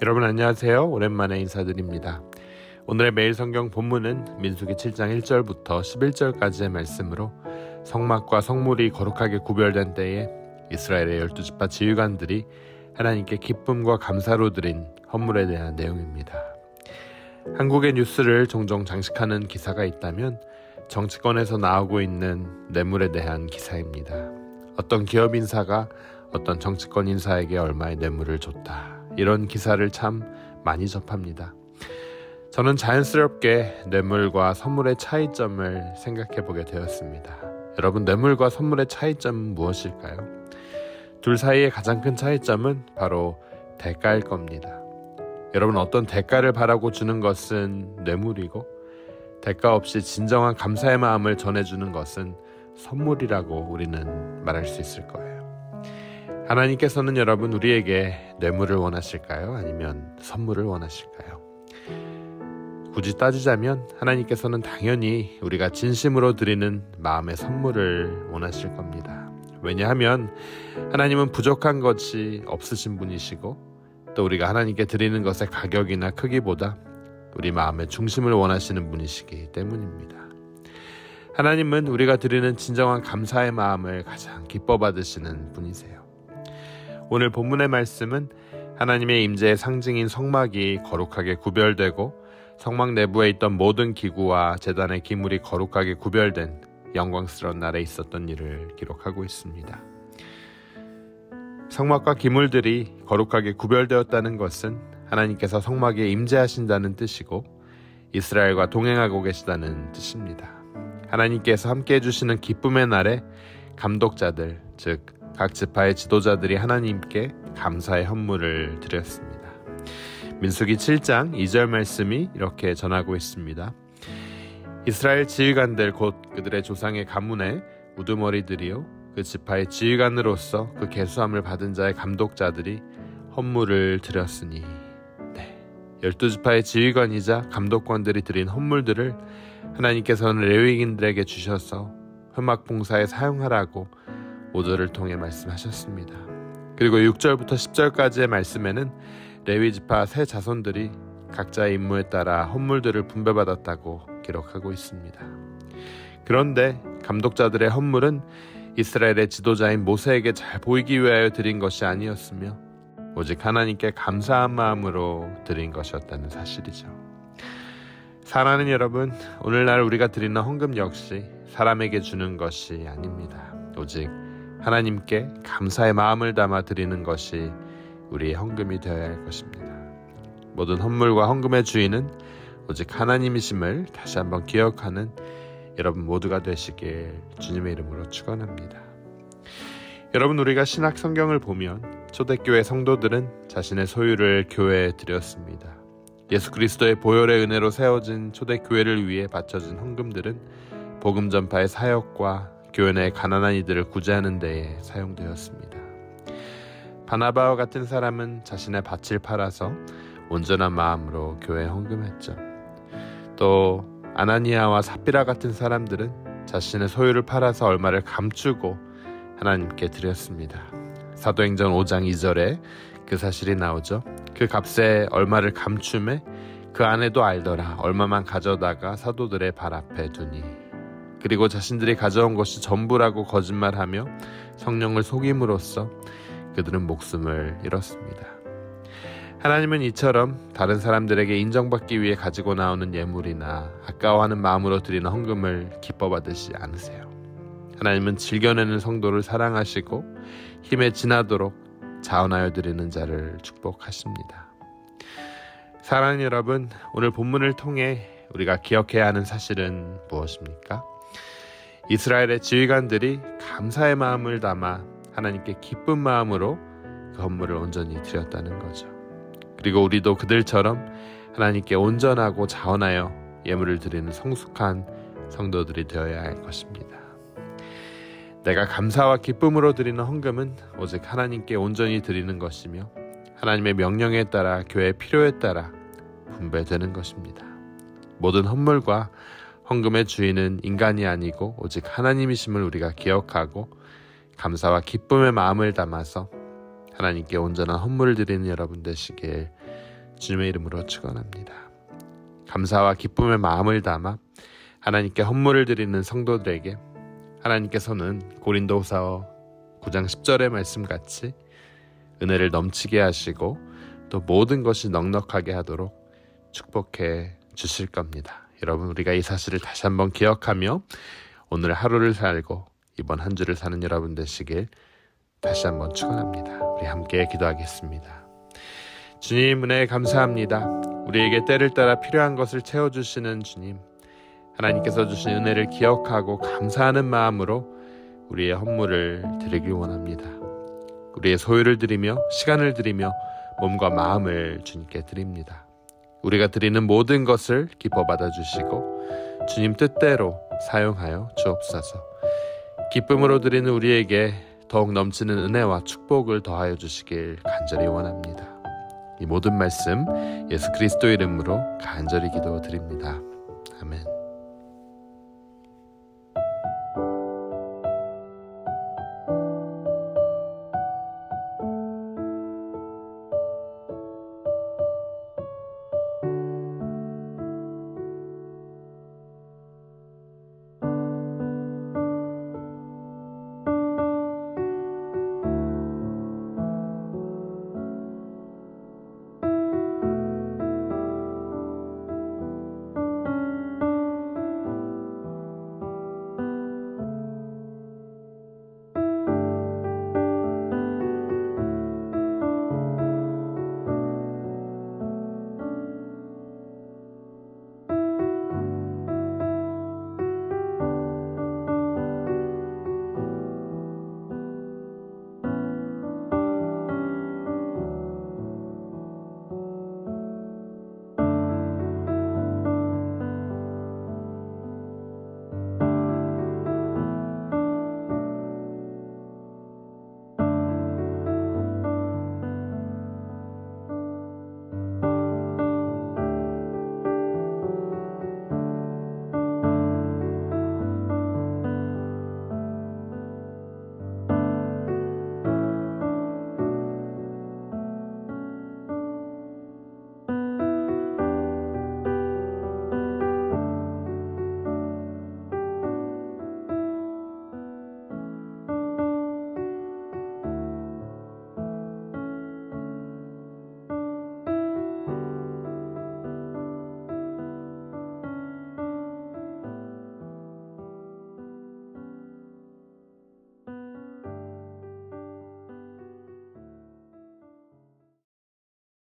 여러분 안녕하세요. 오랜만에 인사드립니다. 오늘의 매일 성경 본문은 민수기 7장 1절부터 11절까지의 말씀으로 성막과 성물이 거룩하게 구별된 때에 이스라엘의 12지파 지휘관들이 하나님께 기쁨과 감사로 드린 헌물에 대한 내용입니다. 한국의 뉴스를 종종 장식하는 기사가 있다면 정치권에서 나오고 있는 뇌물에 대한 기사입니다. 어떤 기업 인사가 어떤 정치권 인사에게 얼마의 뇌물을 줬다. 이런 기사를 참 많이 접합니다. 저는 자연스럽게 뇌물과 선물의 차이점을 생각해 보게 되었습니다. 여러분, 뇌물과 선물의 차이점은 무엇일까요? 둘 사이의 가장 큰 차이점은 바로 대가일 겁니다. 여러분, 어떤 대가를 바라고 주는 것은 뇌물이고 대가 없이 진정한 감사의 마음을 전해주는 것은 선물이라고 우리는 말할 수 있을 거예요. 하나님께서는 여러분 우리에게 뇌물을 원하실까요? 아니면 선물을 원하실까요? 굳이 따지자면 하나님께서는 당연히 우리가 진심으로 드리는 마음의 선물을 원하실 겁니다. 왜냐하면 하나님은 부족한 것이 없으신 분이시고 또 우리가 하나님께 드리는 것의 가격이나 크기보다 우리 마음의 중심을 원하시는 분이시기 때문입니다. 하나님은 우리가 드리는 진정한 감사의 마음을 가장 기뻐 받으시는 분이세요. 오늘 본문의 말씀은 하나님의 임재의 상징인 성막이 거룩하게 구별되고 성막 내부에 있던 모든 기구와 제단의 기물이 거룩하게 구별된 영광스러운 날에 있었던 일을 기록하고 있습니다. 성막과 기물들이 거룩하게 구별되었다는 것은 하나님께서 성막에 임재하신다는 뜻이고 이스라엘과 동행하고 계시다는 뜻입니다. 하나님께서 함께 해주시는 기쁨의 날에 감독자들, 즉 각 지파의 지도자들이 하나님께 감사의 헌물을 드렸습니다. 민수기 7장 2절 말씀이 이렇게 전하고 있습니다. 이스라엘 지휘관들 곧 그들의 조상의 가문의 우두머리들이요 그 지파의 지휘관으로서 그 계수함을 받은 자의 감독자들이 헌물을 드렸으니 12지파의 지휘관이자 감독관들이 드린 헌물들을 하나님께서는 레위인들에게 주셔서 회막 봉사에 사용하라고 5절을 통해 말씀하셨습니다. 그리고 6절부터 10절까지의 말씀에는 레위지파 세 자손들이 각자의 임무에 따라 헌물들을 분배받았다고 기록하고 있습니다. 그런데 감독자들의 헌물은 이스라엘의 지도자인 모세에게 잘 보이기 위하여 드린 것이 아니었으며 오직 하나님께 감사한 마음으로 드린 것이었다는 사실이죠. 사랑하는 여러분, 오늘날 우리가 드리는 헌금 역시 사람에게 주는 것이 아닙니다. 오직 하나님께 감사의 마음을 담아 드리는 것이 우리의 헌금이 되어야 할 것입니다. 모든 헌물과 헌금의 주인은 오직 하나님이심을 다시 한번 기억하는 여러분 모두가 되시길 주님의 이름으로 축원합니다. 여러분, 우리가 신약 성경을 보면 초대교회 성도들은 자신의 소유를 교회에 드렸습니다. 예수 그리스도의 보혈의 은혜로 세워진 초대교회를 위해 바쳐진 헌금들은 복음 전파의 사역과 교회 내 가난한 이들을 구제하는 데에 사용되었습니다. 바나바와 같은 사람은 자신의 밭을 팔아서 온전한 마음으로 교회에 헌금했죠. 또 아나니아와 삽비라 같은 사람들은 자신의 소유를 팔아서 얼마를 감추고 하나님께 드렸습니다. 사도행전 5장 2절에 그 사실이 나오죠. 그 값에 얼마를 감춤에 그 아내도 알더라. 얼마만 가져다가 사도들의 발 앞에 두니. 그리고 자신들이 가져온 것이 전부라고 거짓말하며 성령을 속임으로써 그들은 목숨을 잃었습니다. 하나님은 이처럼 다른 사람들에게 인정받기 위해 가지고 나오는 예물이나 아까워하는 마음으로 드리는 헌금을 기뻐 받으시 않으세요. 하나님은 즐겨내는 성도를 사랑하시고 힘에 지나도록 자원하여 드리는 자를 축복하십니다. 사랑하는 여러분, 오늘 본문을 통해 우리가 기억해야 하는 사실은 무엇입니까? 이스라엘의 지휘관들이 감사의 마음을 담아 하나님께 기쁜 마음으로 그 헌물을 온전히 드렸다는 거죠. 그리고 우리도 그들처럼 하나님께 온전하고 자원하여 예물을 드리는 성숙한 성도들이 되어야 할 것입니다. 내가 감사와 기쁨으로 드리는 헌금은 오직 하나님께 온전히 드리는 것이며 하나님의 명령에 따라 교회의 필요에 따라 분배되는 것입니다. 모든 헌물과 헌금의 주인은 인간이 아니고 오직 하나님이심을 우리가 기억하고 감사와 기쁨의 마음을 담아서 하나님께 온전한 헌물을 드리는 여러분 되시길 주님의 이름으로 축원합니다. 감사와 기쁨의 마음을 담아 하나님께 헌물을 드리는 성도들에게 하나님께서는 고린도후서 9장 10절의 말씀같이 은혜를 넘치게 하시고 또 모든 것이 넉넉하게 하도록 축복해 주실 겁니다. 여러분, 우리가 이 사실을 다시 한번 기억하며 오늘 하루를 살고 이번 한 주를 사는 여러분 되시길 다시 한번 축원합니다. 우리 함께 기도하겠습니다. 주님, 은혜 감사합니다. 우리에게 때를 따라 필요한 것을 채워주시는 주님, 하나님께서 주신 은혜를 기억하고 감사하는 마음으로 우리의 헌물을 드리길 원합니다. 우리의 소유를 드리며 시간을 드리며 몸과 마음을 주님께 드립니다. 우리가 드리는 모든 것을 기뻐 받아주시고 주님 뜻대로 사용하여 주옵소서. 기쁨으로 드리는 우리에게 더욱 넘치는 은혜와 축복을 더하여 주시길 간절히 원합니다. 이 모든 말씀 예수 그리스도 이름으로 간절히 기도드립니다. 아멘.